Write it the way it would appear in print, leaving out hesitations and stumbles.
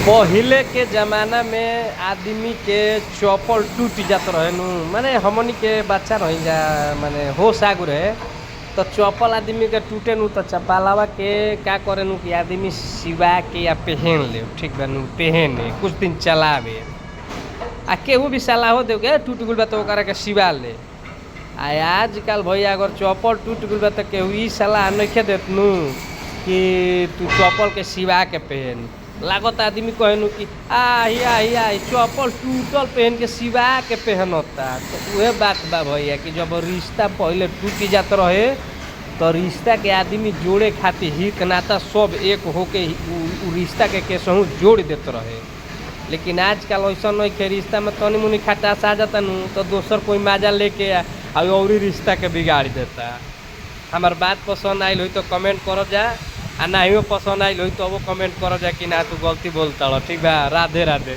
पहिले के जमाना में आदमी के चप्पल टूट जात रहे नु माने हमनी के बच्चा रही जा माने होश आगु रहे तो चप्पल आदमी के टूटे नु तो चप्पलवा के का करे नु कि आदमी सिवा के या पहन ले ठीक बा नु पहने कुछ दिन चलावे आ केहू भी सलाह हो दे के टूट गइल बा तो ओकरा के सिवा ले आ आजकल भैया अगर चप्पल टूट गइल बा तो केहू ई सलाह नइखे देत नु कि तू चप्पल के सिवा के पहन लागत आदमी कहनु कि आ चप्पल टूटल पहन के सिवा के पहनता तो उहे बात बा भैया कि जब रिश्ता पहले टूट जात रहे तो रिश्ता के आदमी जोड़े खातिर हित नाता सब एक होके उ रिश्ता के केसहू जोड़ देत रहे लेकिन आजकल ऐसा नहीं के रिश्ता में तनी मुनी खटास आ जाता नु तो दोसर कोई मजा लेके और रिश्ता के बिगाड़ देता। हमार बात पसंद आइल हुई तो कमेंट करो जा आ नहीं पसंद आइल हुई तो वो कमेंट करो जा कि ना तू गलती बोलता ठीक बा। राधे राधे।